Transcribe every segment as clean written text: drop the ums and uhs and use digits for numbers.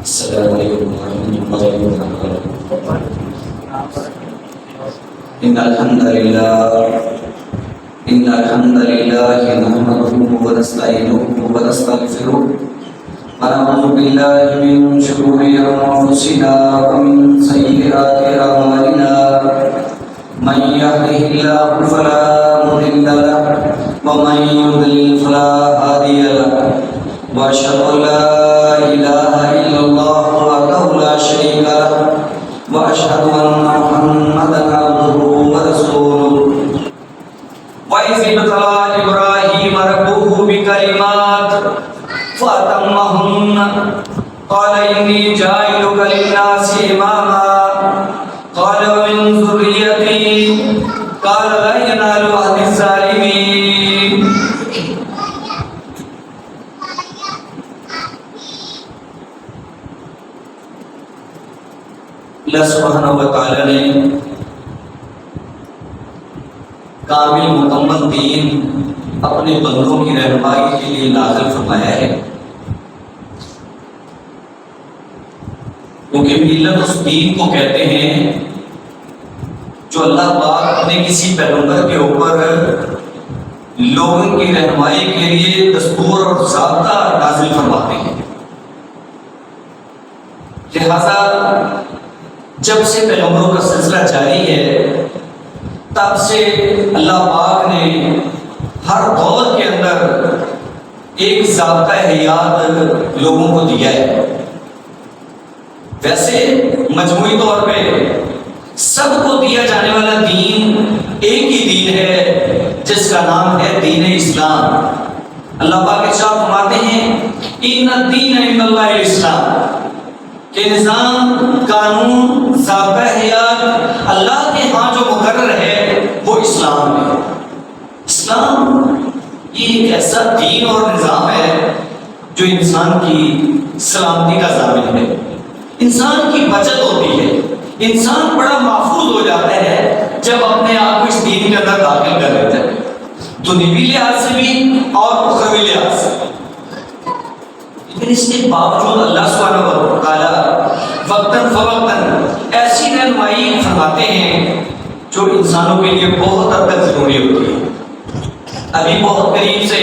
السلام علیکم ورحمۃ اللہ وبرکاتہ۔ ان الحمد للہ نحمده ونستعینه ونستغفره ونعوذ باللہ من شرور انفسنا ومن سیئات اعمالنا من يهده الله فلا مضل له ومن يضلل فلا هادي له واشهد ان لا اله الا الله وحده لا شريك له واشهد ان محمدا عبده ورسوله وإذ ابتلى إبراهيم ربه بكلمات فأتمهن قال إني جاعلك للناس إماما قال ومن ذريتي قال لا ينال عهد الظالمين۔ اللہ سبحانہ و تعالی نے کامل مکمل دین اپنے بندوں کی رہنمائی کے لیے نازل فرمایا ہے، کیونکہ ملت اس دین کو کہتے ہیں جو اللہ پاک اپنے کسی پیغمبر کے اوپر لوگوں کی رہنمائی کے لیے دستور اور ضابطہ نازل فرماتے ہیں۔ لہذا جب سے پیغمبروں کا سلسلہ جاری ہے تب سے اللہ پاک نے ہر دور کے اندر ایک ضابطہ حیات لوگوں کو دیا ہے۔ ویسے مجموعی طور پہ سب کو دیا جانے والا دین ایک ہی دین ہے جس کا نام ہے دین اسلام۔ اللہ پاک ارشاد فرماتے ہیں ان الدین عند اللہ الاسلام، کہ نظام، قانون، ضابطہ حیات اللہ کے ہاں جو مقرر ہے وہ اسلام ہے۔ اسلام یہ ایک ایسا دین اور نظام ہے جو انسان کی سلامتی کا ضامن ہے، انسان کی بچت ہوتی ہے، انسان بڑا محفوظ ہو جاتا ہے جب اپنے آپ کو اس دین کے اندر داخل کر لیتا ہے، دنیوی لحاظ سے بھی اور اخروی لحاظ سے۔ لیکن اس کے باوجود اللہ سبحانہ و تعالیٰ وقتاً فوقتاً ایسی رہنمائی فرماتے ہیں جو انسانوں کے لیے بہت حد تک ضروری ہوتی ہے۔ ابھی بہت قریب سے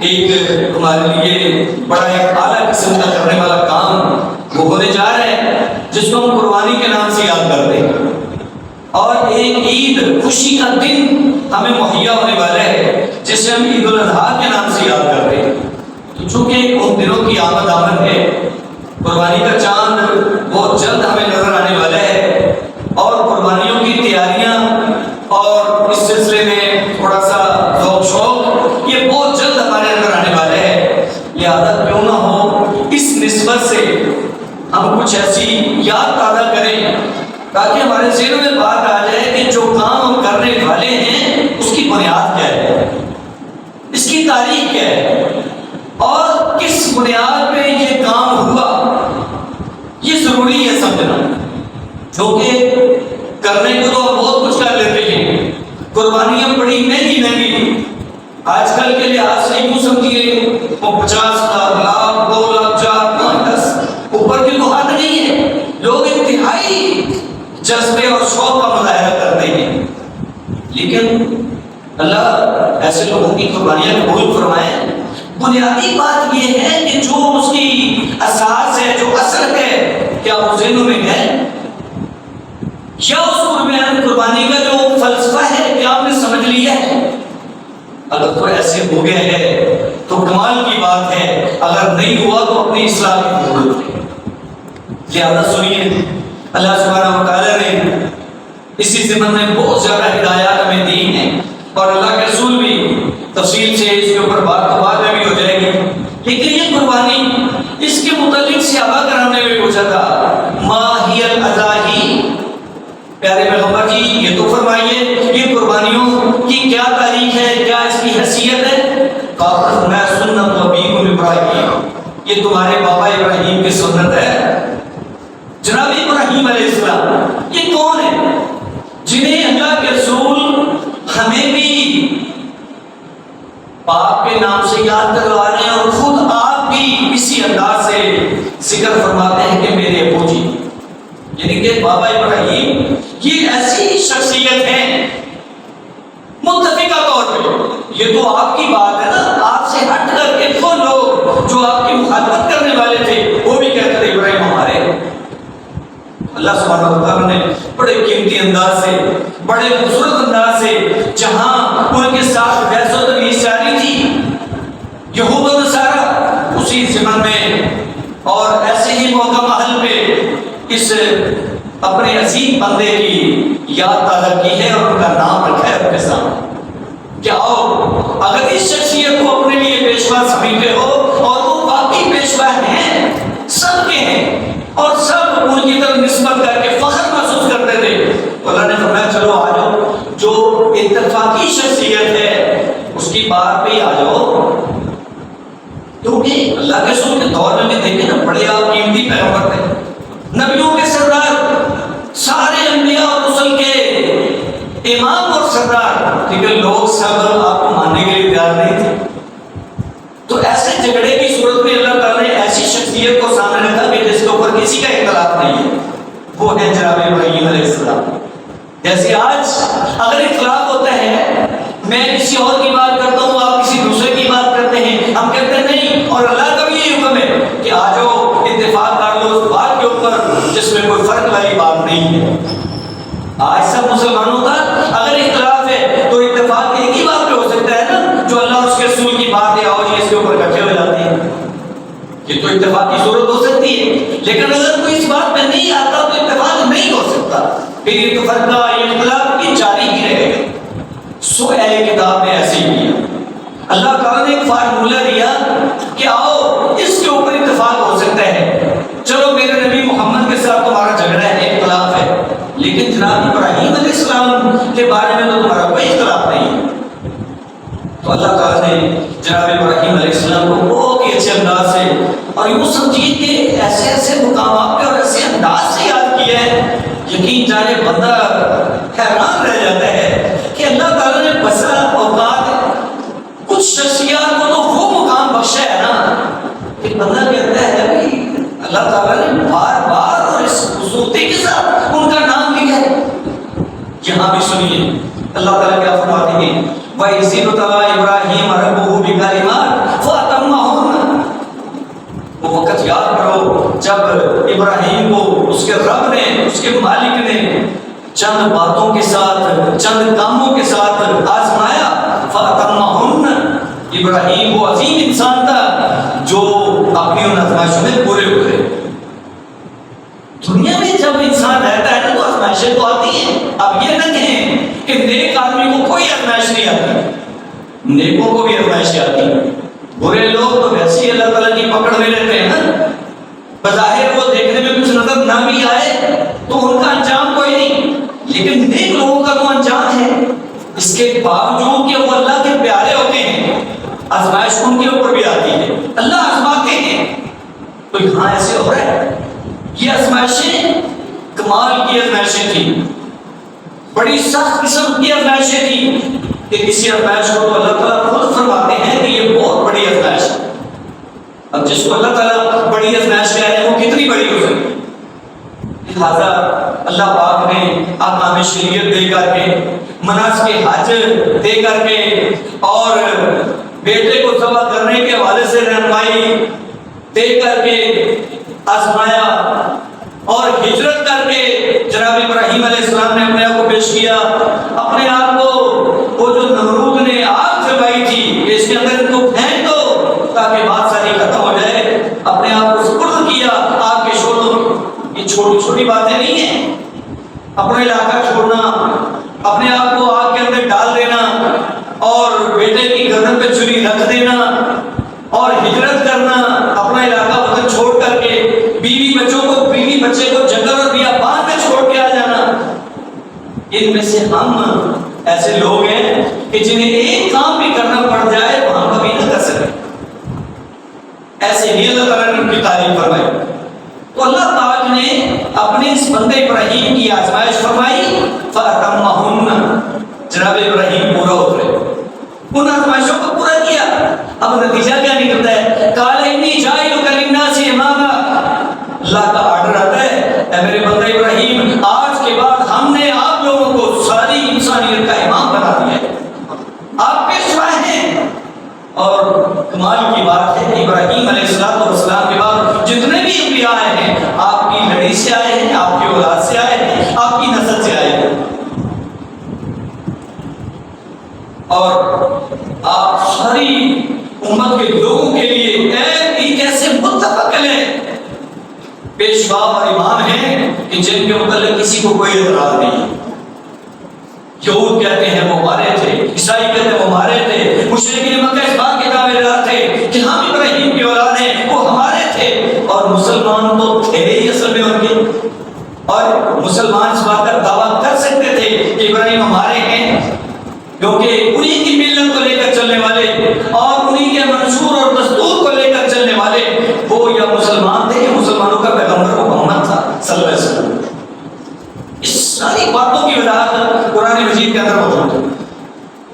ایک ہمارے لیے بڑا ایک اعلیٰ قسم کا کرنے والا کام وہ ہونے جا رہا ہے جس کو ہم قربانی کے نام سے یاد کرتے ہیں، اور ایک عید خوشی کا دن ہمیں مہیا ہونے والا ہے جسے ہم عید الاضحیٰ کے نام سے یاد کرتے ہیں۔ چونکہ ان دنوں کی آمد ہے، قربانی کا چاند بہت جلد ہمیں نظر آنے والا ہے، اور قربانیوں کی تیاریاں اور اس سلسلے میں تھوڑا سا ذوق شوق یہ بہت جلد ہمارے اندر آنے والا ہے۔ لہٰذا کیوں نہ ہو اس نسبت سے ہم کچھ ایسی یاد تازہ کریں تاکہ ہمارے ذہن میں بات آ جائے کہ جو کام ہم کرنے والے ہیں اس کی بنیاد کیا ہے، اس کی تاریخ کیا ہے، اور کس بنیاد پہ یہ کام ہوا۔ یہ ضروری ہے سمجھنا، کیونکہ کرنے کو تو بہت کچھ کر لیتے ہیں، قربانیاں بڑی مہنگی آج کل کے لحاظ سے یوں سمجھیے وہ 50 لاکھ 2 لاکھ 4 5 10 اوپر کی تو حد نہیں ہے۔ لوگ انتہائی جذبے اور شوق کا مظاہرہ کرتے ہیں، لیکن اللہ ایسے لوگوں کی قربانیاں قبول فرمائے۔ بنیادی بات یہ ہے کہ جو اس کی اساس ہے، جو اصل ہے، کیا وہ ذہنوں میں ہے، یا اس قربانی کا جو فلسفہ ہے کیا آپ نے سمجھ لیا ہے؟ اگر تو ایسے ہو گیا ہے تو کمال کی بات ہے، اگر نہیں ہوا تو اپنی اصلاح کی ضرورت ہے۔ لہذا سنیے، اللہ سبحانہ و تعالیٰ نے اسی ضمن میں بہت زیادہ ہدایات ہمیں دی ہیں، اور اللہ کے رسول بھی تفصیل سے اس کے اوپر بات تو بعد میں بھی ہو جائے گی، لیکن یہ قربانی اس کے متعلق صحابہ کرام نے بھی پوچھا تھا، ما ہی الاضاحی، پیارے پیغمبر جی یہ تو فرمائیے یہ قربانیوں کی کیا تاریخ ہے، کیا اس کی حیثیت ہے؟ کہا میں سنت ابیکم ابراہیم، یہ تمہارے بابا ابراہیم کی سنت ہے۔ جناب ابراہیم علیہ السلام یہ کون ہے جنہیں اللہ کے رسول ہمیں بھی باپ کے نام سے یاد کروا رہے ہیں، اور خود آپ بھی اسی انداز سے ذکر فرماتے ہیں کہ میرے ابو جی، یعنی کہ بابا ابراہیم یہ ایسی شخصیت ہیں متفقہ طور پہ، یہ تو آپ کی بات ہے نا، آپ سے ہٹ کر کے وہ لوگ جو آپ کی مخالفت کرنے والے تھے وہ بھی کہتے تھے ابراہیم ہمارے۔ اللہ سبحانہ و تعالیٰ نے بڑے قیمتی انداز سے، بڑے خوبصورت انداز سے، جہاں ان کے ساتھ بحث و تمیز جاری تھی یہود و نصارہ، اسی زمن میں اور ایسے ہی موقع محل پہ اس اپنے عظیم بندے کی یاد تازہ کی ہے اور ان کا نام رکھا ہے ان کے سامنے کہ آؤ، اگر اس شخصیت کو اپنے لیے پیشوا سمجھتے ہو، اور وہ واقعی پیشوا ہیں، سب کے ہیں، اور سب ان کی طرف نسبت کر کے فخر محسوس کرتے تھے، تو اللہ نے فرمایا چلو آ جاؤ، جو اتفاقی شخصیت ہے اس کی بات پہ آ جاؤ، کیونکہ اللہ کے رسول کے دور میں بھی دیکھیں نا، بڑے آپ قیمتی پیغمبر تھے، نبیوں کے سردار، سارے انبیاء اور رسل کے امام اور سردار، لیکن لوگ سب آپ کو ماننے کے لیے تیار نہیں تھے۔ تو ایسے جھگڑے کی صورت میں اللہ تعالیٰ نے ایسی شخصیت کو سامنے رکھا کہ جس کے اوپر کسی کا اختلاف نہیں ہے، وہ ہے جناب ابراہیم علیہ السلام۔ جیسے آج اگر اختلاف ہوتا ہے، میں کسی اور کی بات کرتا ہوں، آپ کسی دوسرے کی بات کرتے ہیں، ہم کہتے ہیں نہیں، اور اللہ کا بھی یہ حکم ہے کہ آ جاؤ اتفاق کر لو اس بات کے اوپر جس میں کوئی فرق والی بات نہیں ہے۔ آج سب مسلمانوں کا اگر اختلاف ہے تو اتفاق ایک ہی بات پہ ہو سکتا ہے نا، جو اللہ اور اس کے رسول کی بات ہے، آؤ جی اس کے اوپر اکٹھے ہو جاتے ہیں، یہ تو اتفاق کی صورت ہو سکتی ہے، لیکن اگر کوئی اس بات پہ نہیں آتا تو اتفاق نہیں ہو سکتا، پھر یہ تو فرقہ، یہ اختلاف کی جاری ہی رہے گا۔ سو اہل کتاب نے ایسے ہی کیا، اللہ تعالیٰ نے ایک فارمولہ دیا کہ آؤ اس کے اوپر اتفاق ہو سکتا ہے، چلو میرے نبی محمد کے ساتھ تمہارا جھگڑا ہے، اختلاف ہے، لیکن جناب ابراہیم علیہ السلام کے بارے میں تو تمہارا کوئی اختلاف نہیں ہے۔ تو اللہ تعالیٰ نے جناب ابراہیم علیہ السلام کو بہت ہی اچھے انداز سے اور یوں سمجھیے کہ ایسے ایسے مقامات پہ اور ایسے انداز سے یاد کیا ہے، یقین جانے بندہ حیران رہ جاتا ہے کہ اللہ تعالیٰ نے بسا اوقات کچھ شخصیات کو تو وہ مقام بخشا ہے نا کہ بندہ کہتا ہے بھائی اللہ تعالیٰ نے بار بار اور اس خوبصورتی کے ساتھ ان کا نام لیا ہے۔ یہاں بھی سنیے اللہ تعالیٰ کیا فرماتے ہیں، وَإِذِ ابْتَلَىٰ إِبْرَاهِيمَ رَبُّهُ بِكَلِمَاتٍ فَأَتَمَّهُنَّ، وہ وقت یاد کرو جب ابراہیم کو اس کے رب نے، اس کے مالک نے چند باتوں کے ساتھ، چند کاموں کے ساتھ آزمایا، فَأَتَمَّهُنَّ، ابراہیم وہ عظیم انسان تھا جو اپنی ان آزمائشوں میں پورے ہوئے۔ دنیا میں جب انسان رہتا ہے تو آزمائشیں تو آتی ہیں، اب یہ نہ کہیں کہ نیک آدمی کو کوئی آزمائش نہیں آتی، نیکوں کو بھی آزمائشیں آتی ہیں، برے لوگ تو ویسے ہی اللہ تعالیٰ کی پکڑ میں رہتے ہیں نا، بظاہر وہ دیکھنے میں کچھ نظر نہ بھی آئے تو ان کا انجام کوئی نہیں، لیکن نیک لوگوں کا تو انجام ہے، اس کے باوجود کہ وہ اللہ کے پیارے ہوتے ہیں، آزمائش ان کے اوپر بھی آتی ہے، اللہ آزماتے ہیں۔ تو یہاں ایسے ہو رہا ہے، یہ آزمائشیں کمال کی آزمائشیں تھیں، بڑی سخت قسم کی آزمائشیں تھیں کہ کسی آزمائش کو تو اللہ تعالیٰ خود فرماتے ہیں کہ یہ بہت بڑی آزمائش ہے۔ اب جس کو اللہ تعالیٰ بڑی آزمائش کہہ رہے ہیں وہ کتنی بڑی ہو سکتی ہے؟ لہٰذا اللہ پاک نے احکام شریعت دے کر کے، مناسک حج دے کر کے، اور بیٹے کو ذبح کرنے کے حوالے سے رہنمائی دے کر کے آزمایا، اور ہجرت کر کے جناب ابراہیم علیہ السلام نے اپنے آپ کو پیش کیا، اپنے آپ کو وہ جو نمرود نے آگ جلائی تھی کہ اس کے اندر ان کو پھینک دو تاکہ بات ساری ختم ہو جائے، اپنے آپ کو سپرد کیا آگ کے شعلوں۔ یہ چھوٹی چھوٹی باتیں نہیں ہیں، اپنا علاقہ چھوڑنا، اپنے آپ کو آگ کے اندر ڈال دینا، اور بیٹے کی گردن پہ چھری رکھ دینا، اور ہجرت کرنا، اپنا علاقہ وطن چھوڑ کر کے بیوی بچے کو جنگل اور بیابان میں چھوڑ کے آ جانا۔ ان میں سے ہم ایسے لوگ ہیں کہ جنہیں ایک کام بھی کرنا پڑ جائے وہ ہم کبھی نہ کر سکے، ایسے ہی اللہ تعالیٰ نے ان کی تعریف فرمائی۔ تو اللہ پاک نے اپنے اس بندے ابراہیم کی آزمائش فرمائی، فَأَتَمَّهُنَّ، جناب ابراہیم پورا اترے، ان آزمائشوں کو پورا کیا۔ اب نتیجہ کیا نکلتا ہے؟ قَالَ إِنِّي جَاعِلُكَ لِلنَّاسِ اللہ کا آرڈر آتا ہے، اے میرے بندہ ابراہیم، آج کے بعد ہم نے آپ لوگوں کو ساری انسانیت کا امام بنا دیا ہے، آپ پیشوا ہیں۔ اور کمال کی بات ہے، ابراہیم علیہ السلام کے بعد جتنے بھی انبیاء آئے ہیں آپ کی لڑی سے آئے ہیں، آپ کی اولاد سے آئے ہیں، آپ کی نسل سے آئے ہیں، اور آپ ساری امت کے لوگوں کے لیے ایک ایسے متفق علیہ پیشوا اور امام ہیں کہ جن کے متعلق کسی کو کوئی اعتراض نہیں۔ یہود کہتے ہیں وہ ہمارے تھے، عیسائی کہتے ہیں وہ ہمارے تھے، مشرکین مکہ اس بات کے دعوے دار تھے کہ ہم ابراہیم کی اولاد ہیں، وہ ہمارے تھے، اور مسلمان تو تھے ہی اصل میں ان کے، اور مسلمان اس بات کا دعویٰ کر سکتے تھے کہ ابراہیم ہمارے ہیں، کیونکہ انہی کی ملت کو لے کر چلنے والے اور انہی کے منشور اور دستور کو لے کر چلنے والے وہ یا مسلمان تھے، یا مسلمانوں کا پیغمبر محمد تھا صلی اللہ علیہ وسلم۔ اس ساری باتوں کی وضاحت قرآن مجید کے اندر موجود ہے۔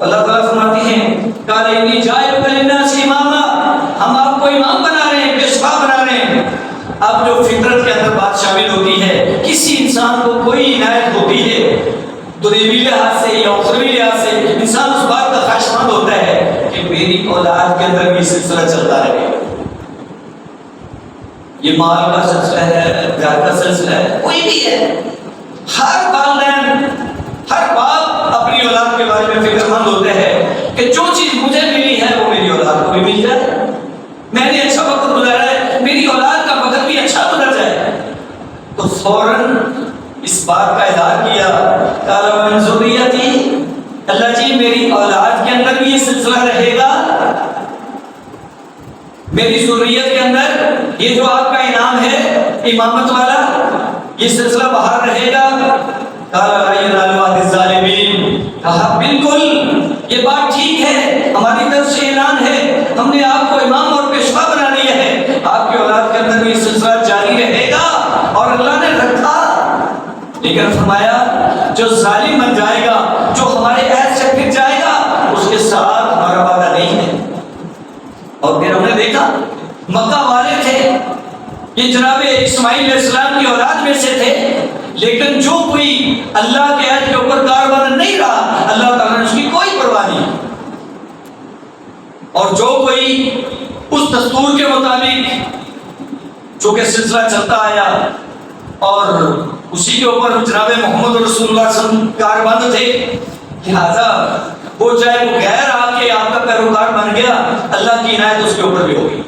اللہ تعالیٰ فرماتے ہیں قال انی جاعلک للناس اماما، ہم آپ کو امام بنا رہے ہیں، پیشوا بنا رہے ہیں۔ اب جو فطرت کے اندر بات شامل ہوتی ہے، کسی انسان کو کوئی عنایت ہوتی ہے دنیوی لحاظ سے یا اخروی لحاظ سے، انسان اس بات کا خواہشمند ہوتا ہے کہ میری اولاد کے اندر بھی سلسلہ چلتا رہے، یہ مال کا سلسلہ ہے، گھر کا سلسلہ ہے، کوئی بھی ہے۔ ہر والدین، ہر باپ اپنی اولاد کے بارے میں فکر مند ہوتے ہیں کہ جو چیز مجھے ملی ہے وہ میری اولاد کو بھی مل جائے، میں نے اچھا وقت گزارا ہے، میری اولاد کا وقت بھی اچھا گزر جائے۔ تو فوراً اس بات کا اظہار کیا، قال من ذریتی، اللہ جی میری اولاد کے اندر بھی یہ سلسلہ رہے گا، میری ذریت کے اندر یہ جو آپ کا انعام ہے امامت والا، یہ سلسلہ باہر رہے گا۔ قال لا ینال عہد الظالمین، کہا بالکل یہ بات ٹھیک ہے، ہماری طرف سے اعلان ہے، ہم نے آپ کو امام اور پیشوا بنا لیا ہے، آپ کی اولاد کے اندر بھی یہ سلسلہ جاری رہے گا، اور اللہ نے رکھا، لیکن فرمایا جو ظالم بن جائے گا، جو ہمارے عہد سے پھر جائے گا، اس کے ساتھ ہمارا وعدہ نہیں ہے۔ اور پھر ہم نے دیکھا مکہ والے تھے، یہ جناب اسماعیل علیہ السلام کی اولاد میں سے تھے، لیکن جو کوئی اللہ کے عہد کے اوپر کاربند نہیں رہا، اللہ تعالیٰ نے اس کی کوئی پرواہ نہیں، اور جو کوئی اس دستور کے مطابق جو کہ سلسلہ چلتا آیا اور اسی کے اوپر جناب محمد رسول اللہ صلی اللہ علیہ وسلم کاربند تھے، لہذا وہ چاہے وہ غیر آ کے آپ کا پیروکار بن گیا، اللہ کی عنایت اس کے اوپر بھی ہوگی۔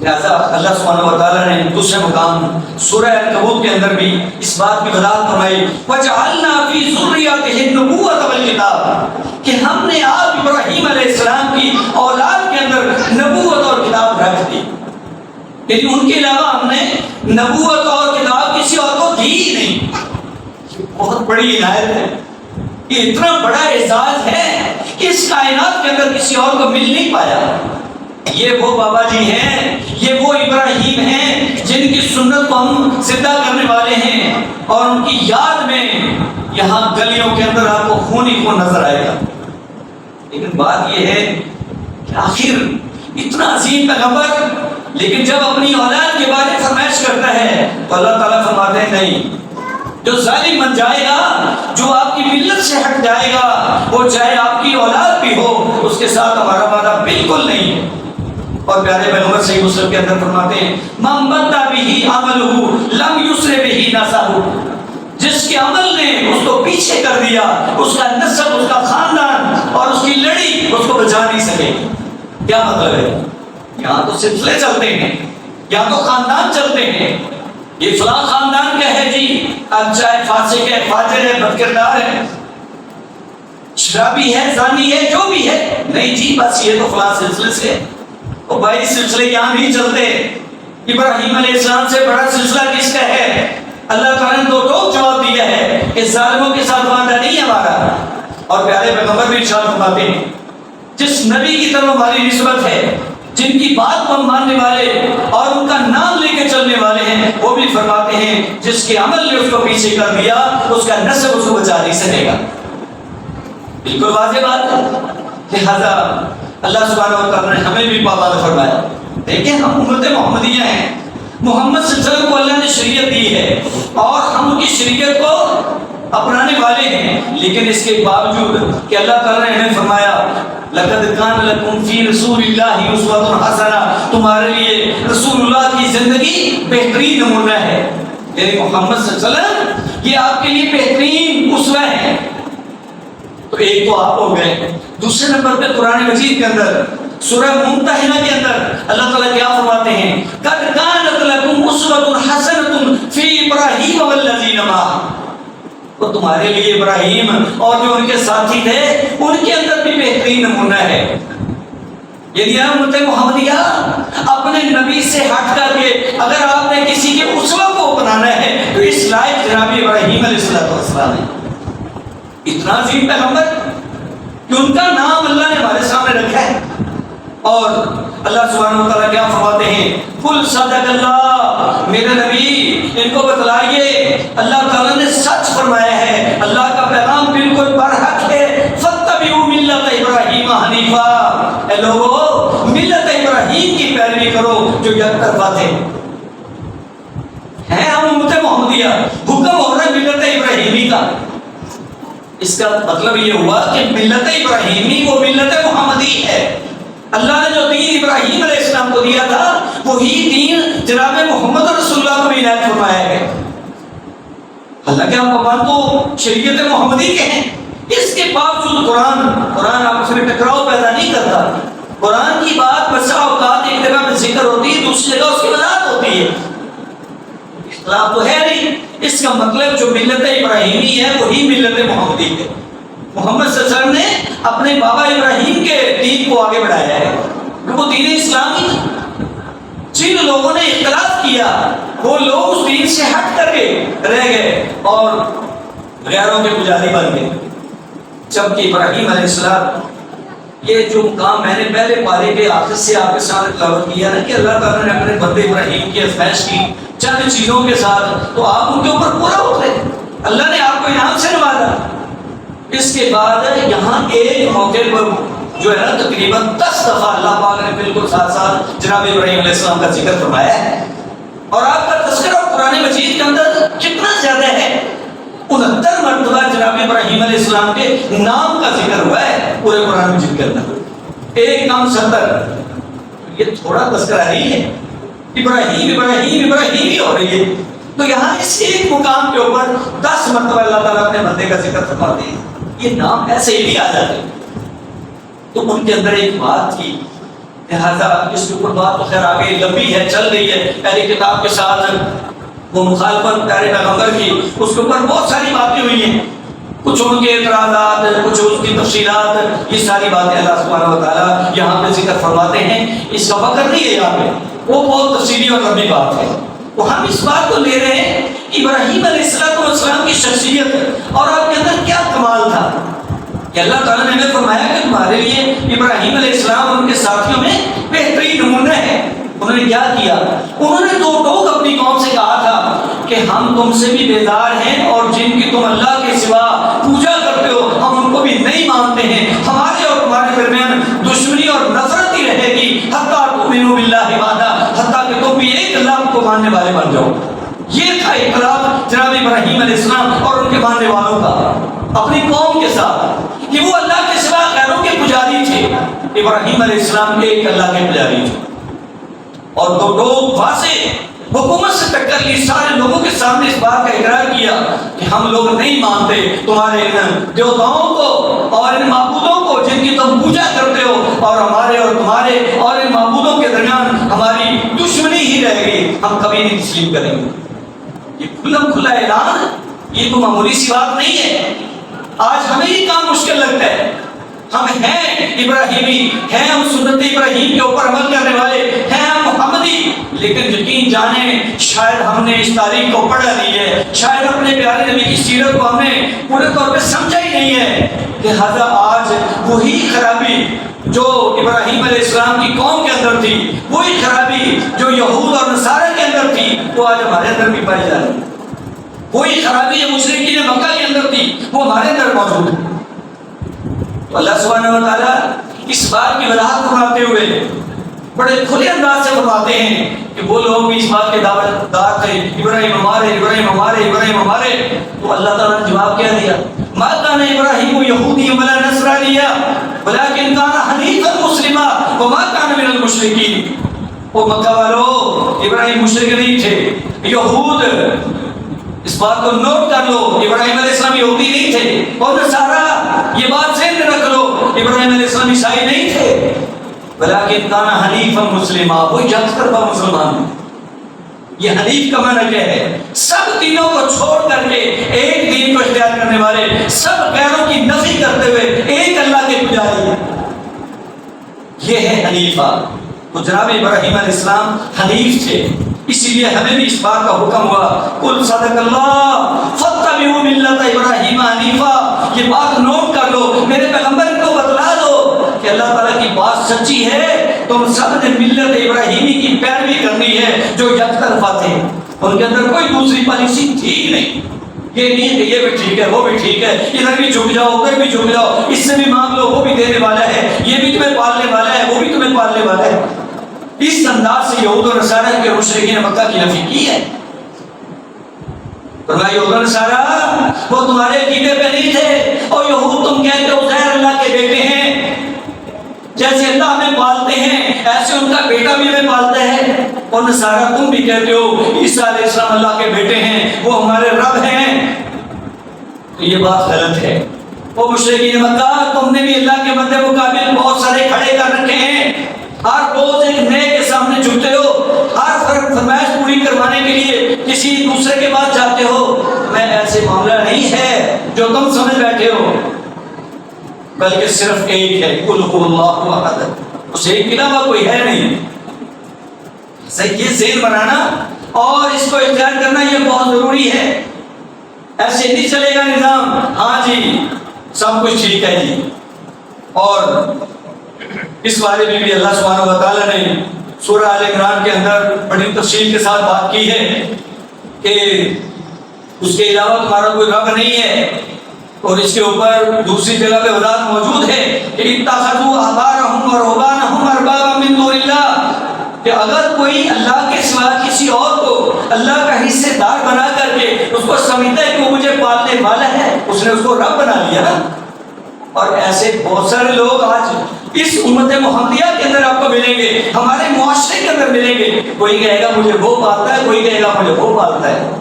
لہذا اللہ سبحانہ و تعالیٰ نے دوسرے مقام سورہ عنکبوت کے اندر بھی اس بات کی وضاحت فرمائی، وَجَعَلْنَا فِي ذُرِّيَّتِهِ النُّبُوَّةَ وَالْكِتَابَ، کہ ہم نے آپ ابراہیم علیہ السلام کی اولاد کے اندر نبوت اور کتاب رکھ دی، یعنی ان کے علاوہ ہم نے نبوت اور کتاب کسی اور کو دی ہی نہیں۔ بہت بڑی عنایت ہے، یہ اتنا بڑا اعزاز ہے کہ اس کائنات کے اندر کسی اور کو مل نہیں پایا۔ یہ وہ بابا جی ہیں، یہ وہ ابراہیم ہیں جن کی سنت کو ہم زندہ کرنے والے ہیں، اور ان کی یاد میں یہاں گلیوں کے اندر آپ کو خون ہی خون نظر آئے گا۔ لیکن بات یہ ہے کہ آخر اتنا عظیم پیغمبر، لیکن جب اپنی اولاد کے بارے میں فرمائش کرتا ہے تو اللہ تعالیٰ فرماتے ہیں نہیں، جو ظالم بن جائے گا، جو آپ کی ملت سے ہٹ جائے گا، وہ چاہے آپ کی اولاد بھی ہو، اس کے ساتھ ہمارا وعدہ بالکل نہیں ہے۔ اور پیارے پیغمبر صحیح مسلم کے اندر فرماتے ہیں من بدأ به عمله لم یسر به نسبه، جس کے عمل نے اس کو پیچھے کر دیا، اس کا نسب، اس کا خاندان اور اس کی لڑی اس کو بچا نہیں سکے۔ کیا مطلب ہے؟ یہاں تو سلسلے چلتے ہیں، یہاں تو خاندان چلتے ہیں، یہ فلاں خاندان کا ہے جی، اب چاہے فاسق ہے، فاجر ہے، بدکردار ہے، شرابی ہے، زانی ہے، جو بھی ہے، نہیں جی بس یہ تو فلاں سلسلے سے۔ اور بھائی سلسلے یہاں نہیں چلتے، ابراہیم علیہ السلام سے بڑا سلسلہ کس کا ہے؟ اللہ تعالیٰ نے دو ٹوک جواب دیا ہے کہ ظالموں کے ساتھ وعدہ نہیں ہے ہمارا۔ اور پیارے پیغمبر بھی ارشاد فرماتے ہیں جس نبی کی طرف ہماری نسبت ہے، جن کی بات کو ہم ماننے والے اور ان کا نام لے کے چلنے والے ہیں، وہ بھی فرماتے ہیں جس کے عمل نے اس کو پیچھے کر دیا، اس کا نسب اس کو بچا نہیں سکے گا۔ بالکل واضح بات ہے۔ لہذا اللہ سبحانہ و تعالیٰ نے ہمیں بھی پابند فرمایا۔ دیکھیں ہم امت محمدیہ ہیں، محمد صلی اللہ علیہ وسلم کو اللہ نے شریعت دی ہے اور ہم ان کی شریعت کو اپنانے والے ہیں، لیکن اس کے باوجود کہ اللہ تعالیٰ نے ہمیں فرمایا لَقَدْ كَانَ لَكُمْ فِي رَسُولِ اللَّهِ أُسْوَةٌ حَسَنَةٌ، تمہارے لیے رسول اللہ کی زندگی بہترین نمونہ ہے، یعنی محمد صلی اللہ علیہ وسلم یہ آپ کے لیے بہترین اسوہ ہے۔ تو ایک تو آپ ہو گئے، دوسرے نمبر پہ قرآن مجید کے اندر سورہ ممتحنہ کے اندر اللہ تعالیٰ کیا فرماتے ہیں؟ قَدْ كَانَتْ لَكُمْ أُسْوَةٌ حَسَنَةٌ فِي إِبْرَاهِيمَ وَالَّذِينَ مَعَهُ، تو تمہارے لیے ابراہیم اور جو ان کے ساتھی تھے ان کے اندر بھی بہترین نمونہ ہے۔ یعنی امت محمدیہ اپنے نبی سے ہٹ کر کے اگر آپ نے کسی کے اسوہ کو اپنانا ہے تو اس لائق جناب ابراہیم علیہ السلام ہے، اتنا عظیم پیغمبر کہ ان کا نام اللہ نے ہمارے سامنے رکھا ہے۔ اور اللہ سبحانہ و تعالیٰ کیا فرماتے ہیں؟ قل صدق اللہ، میرے نبی ان کو بتلائیے اللہ تعالیٰ نے سچ فرمایا ہے، اللہ کا پیغام بالکل برحق ہے۔ فاتبعوا ملت ابراہیم حنیفا، اے لوگو ملت ابراہیم کی پیروی کرو جو یک طرفہ تھے۔ ہیں ہم امت محمدیہ، حکم ہو رہا ہے ملت ابراہیمی کا، اس کا مطلب یہ ہوا کہ ملت ابراہیمی وہ ملت محمدی ہے۔ اللہ نے جو دین ابراہیم علیہ السلام کو دیا تھا وہی دین جناب محمد رسول اللہ کو بھی عنایت فرمایا ہے۔ حالانکہ ہم امان تو شریعت محمدی کے ہیں، اس کے باوجود قرآن آپ سے ٹکراؤ پیدا نہیں کرتا۔ قرآن کی بات بسا اوقات ایک جگہ میں ذکر ہوتی ہے، دوسری جگہ اس کی وضاحت ہوتی ہے، اختلاف تو ہے نہیں۔ اس کا مطلب جو ملت ابراہیمی ہے وہی ملت محمدی ہے۔ محمد صلی اللہ علیہ وسلم نے اپنے بابا ابراہیم کے دین کو آگے بڑھایا ہے، وہ دین اسلامی تھا۔ جن لوگوں نے اختلاف کیا وہ لوگ اس دین سے ہٹ کر کے رہ گئے اور غیروں کے پجاری بن گئے، جبکہ ابراہیم علیہ السلام یہ جو کام میں نے پہلے پارے کے آخر سے آپ کے سامنے تلاوت کیا نا کہ اللہ تعالیٰ نے اپنے بندے ابراہیم کی آزمائش کی چند چیزوں کے ساتھ، تو آپ ان کے اوپر پورا اترے، اللہ نے آپ کو انعام سے نوازا۔ اس کے بعد یہاں ایک موقع پر جو ہے نا تقریباً 10 دفعہ اللہ پاک نے بالکل ساتھ ساتھ جناب ابراہیم علیہ السلام کا ذکر فرمایا ہے، اور آپ کا تذکرہ قرآن مجید کے اندر کتنا زیادہ ہے، 69 مرتبہ جناب ابراہیم علیہ السلام کے نام کا ذکر ہوا ہے پورے قرآن مجید کے اندر، ایک کام 70، یہ تھوڑا تذکرہ نہیں ہے، ابراہیم ابراہیم ابراہیم ہی ہو رہی ہے۔ تو یہاں اس ایک مقام کے اوپر 10 مرتبہ اللہ تعالیٰ اپنے بندے کا ذکر فرماتے ہیں، یہ نام ایسے ہی نہیں آ جاتے۔ تو ان کے اندر ایک بات تھی، لہٰذا اس کے اوپر بات تو خیر آگے لمبی ہے، چل رہی ہے، پہلی کتاب کے ساتھ وہ مخالفت پیارے پیغمبر کی، اس کے اوپر بہت ساری باتیں ہوئی ہیں، کچھ ان کے اعتراضات، کچھ اس کی تفصیلات، یہ ساری باتیں اللہ سبحانہ و تعالیٰ یہاں پہ ذکر فرماتے ہیں، اس کا وقت نہیں ہے یہاں پہ، وہ بہت تفصیلی اور لمبی بات ہے۔ وہ ہم اس بات کو لے رہے ہیں ابراہیم علیہ السلام کی شخصیت اور آپ کے اندر کیا کمال تھا کہ اللہ تعالیٰ نے ہمیں فرمایا کہ تمہارے لیے ابراہیم علیہ السلام اور ان کے ساتھیوں میں بہترین نمونہ ہے۔ انہوں نے کیا کیا؟ انہوں نے دو ٹوک اپنی قوم سے کہا تھا کہ ہم تم سے بھی بیزار ہیں اور جن کی تم اللہ کے سوا پوجا کرتے ہو ہم ان کو بھی نہیں مانتے ہیں، ہمارے اور تمہارے درمیان دشمنی اور نفرت ہی رہے گی حتیٰ تؤمنوا باللہ وحدہ، حتیٰ کہ تم بھی ایک اللہ کو ماننے والے بن جاؤ۔ یہ تھا اختلاف جناب ابراہیم علیہ السلام اور ان کے ماننے والوں کا اپنی قوم کے ساتھ، کہ وہ اللہ کے سوا غیروں کے پجاری تھے، ابراہیم علیہ السلام ایک اللہ کے پجاری تھے، اور دو لوگ واضح حکومت سے ٹکر لی، سارے لوگوں کے سامنے اس بات کا اقرار کیا کہ ہم لوگ نہیں مانتے تمہارے ان دیوتاؤں کو اور ان معبودوں کو جن کی تم پوجا کرتے ہو، اور ہمارے اور تمہارے اور ان معبودوں کے درمیان ہماری دشمنی ہی رہے گی، ہم کبھی نہیں تسلیم کریں گے۔ یہ کھلم کھلا اعلان، یہ تو معمولی سی بات نہیں ہے۔ آج ہمیں یہ کام مشکل لگتا ہے، ہم ہیں ابراہیمی، ہیں ہم سنت ابراہیم کے اوپر عمل کرنے والے، ہیں ہم محمدی، لیکن یقین جانیں شاید ہم نے اس تاریخ کو پڑھا نہیں ہے، شاید اپنے پیارے نبی کی سیرت کو ہم نے پورے طور پہ سمجھا ہی نہیں ہے۔ لہذا آج وہی خرابی جو ابراہیم علیہ السلام کی قوم کے اندر تھی، وہی خرابی جو یہود اور نصارہ کے اندر تھی، وہ آج ہمارے اندر بھی پائی جا رہی ہے۔ وہی خرابی جو مشرکین مکہ کے اندر تھی وہ ہمارے اندر موجود ہے۔ تو اللہ سبحانہ و تعالیٰ اس بات کی وضاحت فرماتے ہوئے بڑے کھلے انداز سے فرماتے ہیں کہ وہ لوگ بھی اس بات کے دعوت دار تھے، ابراہیم ہمارے، ابراہیم ہمارے، ابراہیم ہمارے. تو اللہ تعالیٰ نے جواب کیا دیا؟ ما کان ابراہیم یہودیا ولا نصرانیا ولکن کان حنیفا مسلما وما کان من المشرکین. وہ مکہ والو، ابراہیم مشرک نہیں تھے. یہود، اس بات کو نوٹ کر لو، ابراہیم علیہ السلام یہودی نہیں تھے. اور نصارا، یہ بات ذہن میں رکھ لو، ابراہیم علیہ السلام عیسائی نہیں تھے. ولیکن کان حنیفا مسلما، وہ یک طرفہ مسلمان. یہ حنیف کا معنی کیا ہے؟ سب دینوں کو چھوڑ کر کے ایک دین کو اختیار کرنے والے، سب غیروں کی نفی کرتے ہوئے ایک اللہ کے پجاری. یہ ہے حنیفہ. تو جناب ابراہیم علیہ السلام حنیف تھے، اسی لیے ہمیں بھی اس بات کا حکم ہوا، قل صدق اللہ فاتبعوا ملت ابراہیم حنیفا. یہ بات نوٹ کر لو، میرے پیغمبر کو بتلا دو کہ اللہ تعالیٰ کی بات سچی ہے. تم سب نے ملت ابراہیمی کی پیروی کرنی ہے جو یک طرفہ تھے، ان کے اندر کوئی دوسری پالیسی تھی نہیں. یہ نہیں کہ یہ بھی ٹھیک ہے، وہ بھی ٹھیک ہے، ادھر بھی جھک جاؤ، ادھر بھی جھک جاؤ، اس سے بھی مانگ لو، وہ بھی دینے والا ہے، یہ بھی تمہیں پالنے والا ہے، وہ بھی تمہیں پالنے والا ہے. اس انداز سے یہود و نصارہ کے مشرکین مکہ کی نفی کی ہے. فرمایا یہود و نصارہ وہ تمہارے عقیدے پہ نہیں تھے. اور یہود تم کہتے ہو عزیر اللہ کے بیٹے ہیں، جیسے اللہ ہمیں پالتے ہیں ایسے ان کا بیٹا بھی ہمیں پالتا ہے. اور نصارہ تم بھی کہتے ہو عیسیٰ علیہ السلام اللہ کے بیٹے ہیں، وہ ہمارے رب ہیں. تو یہ بات غلط ہے. وہ مشرکین مکہ، تم نے بھی اللہ کے بندے مقابل بہت سارے کھڑے کر رکھے ہیں، ہر روز ایک نئے کے سامنے جھکتے ہو، ہر فرمائش پوری کروانے کے لیے کسی دوسرے کے پاس جاتے ہو. میں ایسے معاملہ نہیں ہے جو تم سمجھ بیٹھے ہو، بلکہ صرف ایک ہے، قل هو اللہ احد، اس ایک کے علاوہ کوئی ہے نہیں. یہ ذہن بنانا اور اس کو اختیار کرنا یہ بہت ضروری ہے. ایسے نہیں چلے گا نظام، ہاں جی سب کچھ ٹھیک ہے جی. اور اس بارے میں بھی اللہ سبحانہ و تعالیٰ نے سورہ آل عمران کے اندر بڑی تفصیل کے ساتھ بات کی ہے کہ اس کے علاوہ تمہارا کوئی رب نہیں ہے. اور اس کے اوپر دوسری جگہ پہ وضاحت موجود ہے کہ اتخذوا احبارهم ورهبانهم اربابا من دون اللہ، کہ اگر کوئی اللہ کے سوا کسی اور کو اللہ کا حصے دار بنا کر کے اس کو سمجھتا ہے کہ وہ مجھے پالنے والا ہے، اس نے اس کو رب بنا لیا نا. اور ایسے بہت سارے لوگ آج اس امت محمدیہ کے اندر آپ کو ملیں گے، ہمارے معاشرے کے اندر ملیں گے. کوئی کہے گا مجھے وہ پالتا ہے، کوئی کہے گا مجھے وہ پالتا ہے.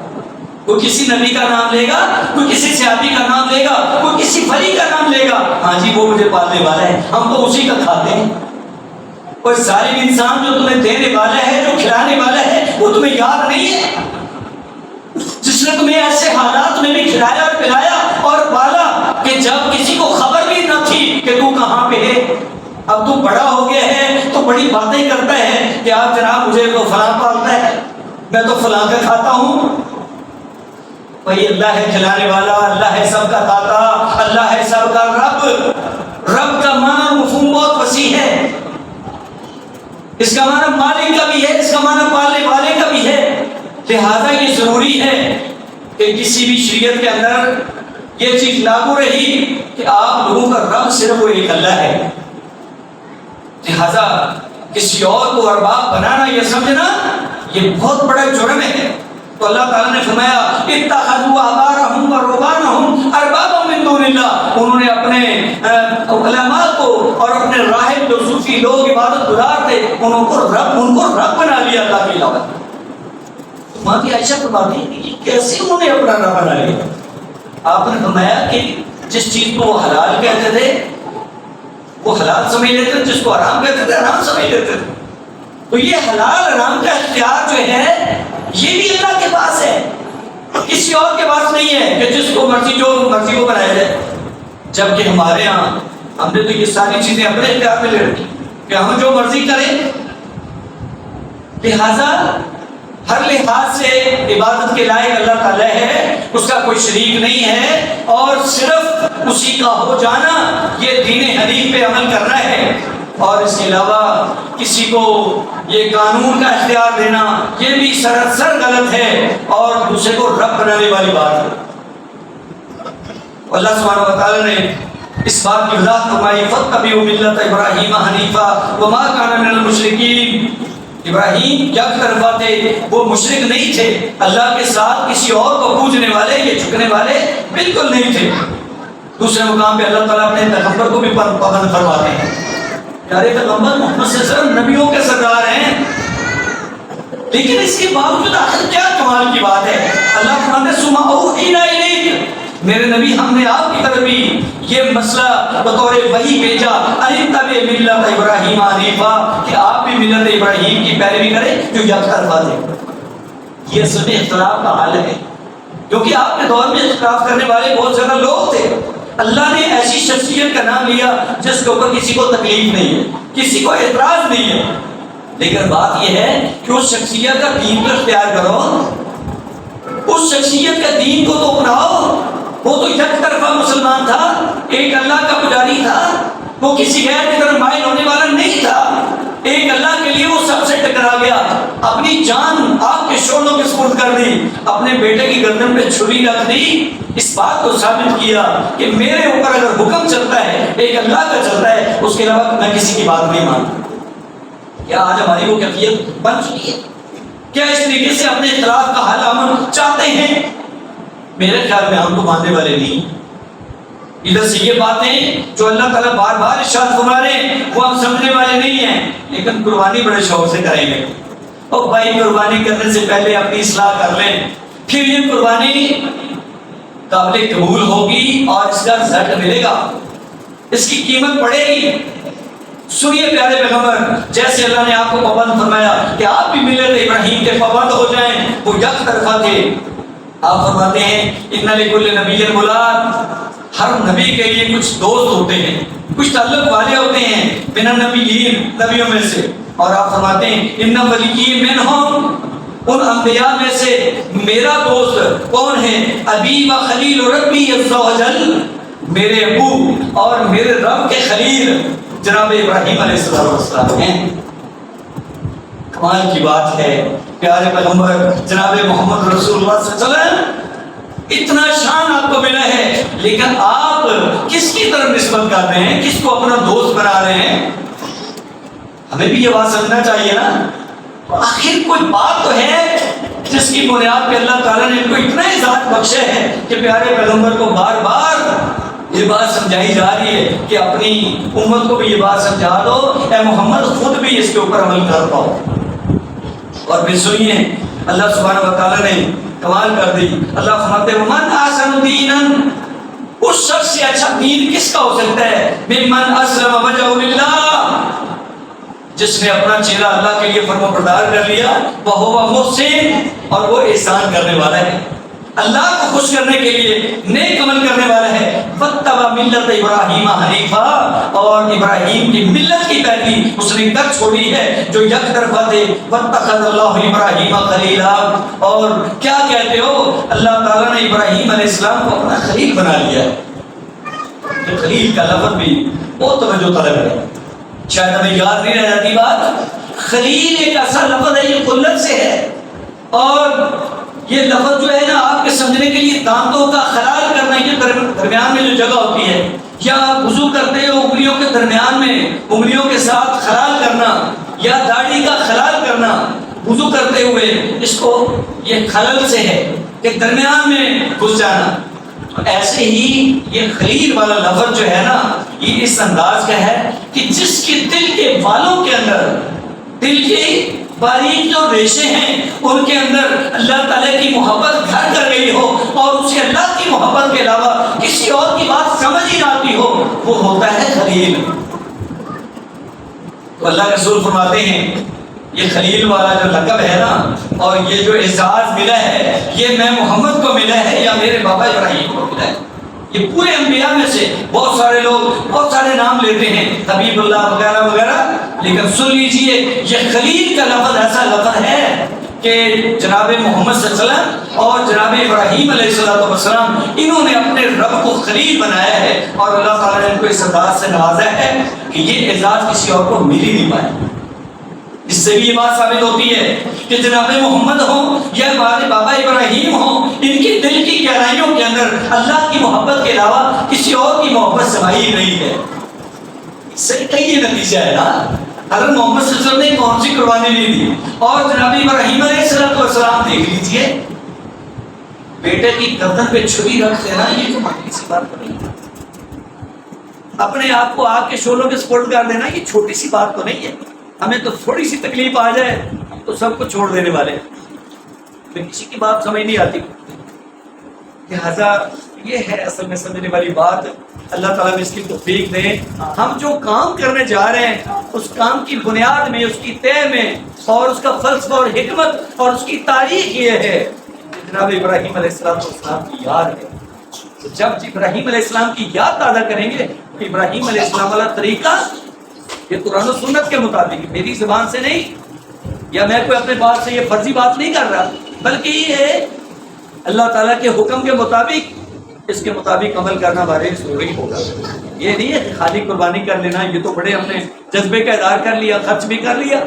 کوئی کسی نبی کا نام لے گا، کوئی کسی صحابی کا نام لے گا، کوئی کسی ولی کا نام لے گا، ہاں جی وہ مجھے پالنے والا ہے، ہم تو اسی کا کھاتے ہیں. اور ظالم انسان جو تمہیں دینے والا ہے، جو کھلانے والا ہے، وہ تمہیں یاد نہیں ہے، جس نے تمہیں ایسے حالات میں بھی کھلایا اور پلایا اور پالا کہ جب کسی کو خبر بھی نہ تھی کہ تو کہاں پہ ہے. اب تو بڑا ہو گیا ہے تو بڑی باتیں کرتا ہے کہ آپ جناب مجھے تو فلاں پالتا ہے، میں تو فلاں کا کھاتا ہوں. بھائی اللہ ہے کھلانے والا، اللہ ہے سب کا داتا، اللہ ہے سب کا رب. رب کا معنی مفہوم بہت وسیع ہے. اس کا معنی مالک کا بھی ہے، اس کا معنی پالنے والے کا بھی ہے. لہذا یہ ضروری ہے کہ کسی بھی شریعت کے اندر یہ چیز لاگو رہی کہ آپ لوگوں کا رب صرف وہ ایک اللہ ہے. لہذا کسی اور کو ارباب بنانا، یہ سمجھنا یہ بہت بڑا جرم ہے. تو اللہ تعالیٰ نے فرمایا اتخذوا احبارهم ورهبانهم اربابا من دون اللہ، انہوں نے اپنے علماء کو اور اپنے راہب جو صوفی لوگ عبادت گزار تھے ان کو رب بنا لیا اللہ کے علاوہ. ماں کی عائشہ فرماتی ہے کہ کیسے انہوں نے اپنا رب بنا لیا. آپ نے فرمایا کہ جس چیز کو وہ حلال کہتے تھے وہ حلال سمجھ لیتے تھے، جس کو حرام کہتے تھے حرام سمجھ لیتے تھے. تو یہ حلال حرام کا اختیار جو ہے یہ بھی اللہ کے پاس ہے، کسی اور کے پاس نہیں ہے کہ جس کو مرضی جو مرضی کو بنایا جائے. جبکہ ہمارے ہاں ہم نے تو یہ ساری چیزیں اپنے اختیار میں لے رکھی کہ ہم جو مرضی کریں. لہذا ہر لحاظ سے عبادت کے لائق اللہ تعالیٰ ہے، اس کا کوئی شریک نہیں ہے، اور صرف اسی کا ہو جانا یہ دین حنیف پہ عمل کرنا ہے. اور اس کے علاوہ کسی کو یہ قانون کا اختیار دینا یہ بھی سراسر غلط ہے اور دوسرے کو رب بنانے والی بات ہے. اللہ سبحانہ و تعالیٰ نے اس بات کی وضاحت فرمائی فَاتَّبِعُوا مِلَّةَ إِبْرَاهِيمَ حَنِيفًا وَمَا كَانَ مِنَ الْمُشْرِكِينَ۔ ابراہیم یک طرفہ تھے، وہ مشرک نہیں تھے، اللہ کے ساتھ کسی اور کو پوجنے والے یا جھکنے والے بالکل نہیں تھے۔ دوسرے مقام پہ اللہ تعالیٰ اپنے پیغمبر کو بھی پابند فرماتے ہیں۔ پیارے پیغمبر محمد صلی اللہ علیہ وسلم نبیوں کے سردار ہیں، لیکن اس کے باوجود آخر کیا کمال کی بات ہے؟ اللہ فرماتے ہیں ثُمَّ أَوْحَيْنَا إِلَيْكَ، میرے نبی ہم نے آپ کی طرف بھی یہ مسئلہ بطور وحی بھیجا أَنِ اتَّبِعْ مِلَّةَ إِبْرَاهِيمَ حَنِيفًا، کہ آپ بھی ملت ابراہیم کی پیروی کریں جو یک طرفہ تھے۔ یہ اصل میں اختلاف کا حل ہے، کیونکہ آپ کے دور میں اختلاف کرنے والے بہت زیادہ لوگ تھے۔ اللہ نے ایسی شخصیت کا نام لیا جس کے اوپر کسی کو تکلیف نہیں ہے، کسی کو اعتراض نہیں ہے، لیکن بات یہ ہے کہ اس شخصیت کا دین کو اختیار کرو، اس شخصیت کا دین کو تو اپناؤ۔ وہ تو یک طرفہ مسلمان تھا، ایک اللہ کا پجاری تھا، وہ کسی غیر کی طرف مائل ہونے والا نہیں تھا، ایک اللہ کے لیے وہ سب سے ٹکرا گیا، اپنی جان آپ کے شعلوں کے سپرد کر دی، اپنے بیٹے کی گردن پہ چھری رکھ دی، اس بات کو ثابت کیا کہ میرے اوپر اگر حکم چلتا ہے ایک اللہ کا چلتا ہے، اس کے علاوہ میں کسی کی بات نہیں مانتا۔ کیا آج ہماری وہ کیفیت بن چکی ہے؟ کیا اس طریقے سے اپنے اختلاف کا حل امن چاہتے ہیں؟ میرے خیال میں ہم تو ماننے والے نہیں۔ ادھر سے یہ باتیں جو اللہ تعالیٰ بار بار ارشاد فرما رہے ہیں وہ ہم سمجھنے والے نہیں ہیں، لیکن قربانی بڑے شوق سے کریں گے۔ اور بھائی قربانی کرنے سے پہلے اپنی اصلاح کر لیں، پھر یہ قربانی قابل قبول ہوگی اور اس کا رزلٹ ملے گا، اس کی قیمت پڑے گی۔ سنیے پیارے پیغمبر، جیسے اللہ نے آپ کو پابند فرمایا کہ آپ بھی ملت ابراہیم کے پابند ہو جائیں، وہ یک طرفہ تھے۔ آپ فرماتے ہیں اِنَّ لِكُلِّ نَبِيٍّ مُلَاقٍ، ہر نبی کے لیے کچھ دوست ہوتے ہیں، کچھ تعلق والے ہوتے ہیں مِنَ النَّبِيِّينَ، نبیوں میں سے۔ اور آپ فرماتے ہیں اِنَّ وَلِيِّي مِنْهُمْ، ان انبیاء میں سے میرا دوست کون ہے؟ ابی و خلیل ربی عز و جل، میرے ابو اور میرے رب کے خلیل جناب ابراہیم علیہ السلام ہیں۔ کمال کی بات ہے پیارے پیغمبر جناب محمد رسول اللہ صلی اللہ علیہ وسلم، اتنا شان آپ کو ملا ہے، لیکن آپ کس کی طرف نسبت کر رہے ہیں، کس کو اپنا دوست بنا رہے ہیں؟ ہمیں بھی یہ بات سمجھنا چاہیے نا۔ آخر کوئی بات تو ہے جس کی بنیاد پہ اللہ تعالیٰ نے ان کو اتنا اعزاز بخشے ہے کہ پیارے پیغمبر کو بار بار یہ بات سمجھائی جا رہی ہے کہ اپنی امت کو بھی یہ بات سمجھا دو، اے محمد خود بھی اس کے اوپر عمل کر پاؤ۔ اور پھر سنیے اللہ سبحانہ و تعالیٰ نے کمال کر دی، اللہ فرماتے ہیں من احسن دینا، اس شخص سے اچھا دین کس کا ہو سکتا ہے؟ ممن اسلم وجهه للہ، جس نے اپنا چہرہ اللہ کے لیے فرما بردار کر لیا، وہ محسن، اور وہ احسان کرنے والا ہے، اللہ کو خوش کرنے کے لیے نیک عمل کرنے والا ہے۔ واتبع ملت ابراہیم حنیفا، اور ابراہیم کی ملت کی پیروی اس نے کر چھوڑی ہے جو یک طرفہ تھے۔ واتخذ اللہ ابراہیم خلیلا، اور کیا کہتے ہو، اللہ تعالیٰ نے ابراہیم علیہ السلام کو اپنا خلیل بنا لیا ہے۔ خلیل کا لفظ بھی بہت توجہ طلب ہے، شاید ہمیں یاد نہیں رہ جاتی بات۔ خلیل ایک ایسا لفظ ہے یہ قلت سے ہے، اور یہ لفظ جو ہے نا آپ کے سمجھنے کے لیے دانتوں کا خلال کرنا، یہ درمیان میں جو جگہ ہوتی ہے، یا وضو کرتے ہو انگلیوں کے درمیان میں انگلیوں کے ساتھ خلال کرنا، یا داڑھی کا خلال کرنا وضو کرتے ہوئے، اس کو یہ خلل سے ہے کہ درمیان میں گھس جانا۔ ایسے ہی یہ خلیل والا لفظ جو ہے نا یہ اس انداز کا ہے کہ جس کے دل کے والوں کے اندر، دل کے باریک جو ریشے ہیں ان کے اندر اللہ تعالیٰ کی محبت گھر کر گئی ہو، اور اسے اللہ کی محبت کے علاوہ کسی اور کی بات سمجھ ہی نہ آتی ہو، وہ ہوتا ہے خلیل۔ تو اللہ کے رسول فرماتے ہیں یہ خلیل والا جو لقب ہے نا، اور یہ جو اعزاز ملا ہے، یہ میں محمد کو ملا ہے یا میرے بابا ابراہیم کو ملا ہے۔ یہ پورے انبیاء میں سے بہت سارے لوگ بہت سارے نام لیتے ہیں، حبیب اللہ وغیرہ وغیرہ، لیکن سن لیجئے یہ خلیل کا لفظ ایسا لفظ ہے کہ جناب محمد صلی اللہ علیہ وسلم اور جناب ابراہیم علیہ السلام انہوں نے اپنے رب کو خلیل بنایا ہے، اور اللہ تعالیٰ نے ان کو اس اعزاز سے نوازا ہے کہ یہ اعزاز کسی اور کو مل ہی نہیں پائے۔ اس سے بھی یہ بات ثابت ہوتی ہے کہ جناب محمد ہوں یا ہمارے بابا ابراہیم ہوں، ان کی دل کی گہرائیوں کے اندر اللہ کی محبت کے علاوہ کسی اور کی محبت سمائی نہیں ہے۔ اس سے کئی نتیجہ ہے نا، حضرت محمد صلی اللہ علیہ وسلم نے کون سی قربانی نہیں دی، اور جناب ابراہیم علیہ السلام دیکھ لیجئے، بیٹے کی گردن پہ چھری رکھ دینا، یہ تو معمولی سی بات تو نہیں ہے۔ اپنے آپ کو آگ کے شعلوں کے سپرد کر دینا، یہ چھوٹی سی بات تو نہیں ہے۔ ہمیں تو تھوڑی سی تکلیف آ جائے تو سب کو چھوڑ دینے والے ہیں، پھر کسی کی بات سمجھ نہیں آتی۔ لہذا یہ ہے اصل میں سمجھنے والی بات۔ اللہ تعالیٰ میں اس کی توفیق دے۔ ہم جو کام کرنے جا رہے ہیں اس کام کی بنیاد میں، اس کی طے میں، اور اس کا فلسفہ اور حکمت اور اس کی تاریخ یہ ہے کہ جناب ابراہیم علیہ السلام کی یاد ہے۔ تو جب ابراہیم علیہ السلام کی یاد تازہ کریں گے، ابراہیم علیہ السلام والا طریقہ یہ قرآن و سنت کے مطابق، میری زبان سے نہیں، یا میں کوئی اپنے بات سے یہ فرضی بات نہیں کر رہا، بلکہ یہ ہے اللہ تعالیٰ کے حکم کے مطابق، اس کے مطابق عمل کرنا ہمارے ضروری ہوگا۔ یہ نہیں ہے کہ خالی قربانی کر لینا، یہ تو بڑے ہم نے جذبے کا اظہار کر لیا، خرچ بھی کر لیا،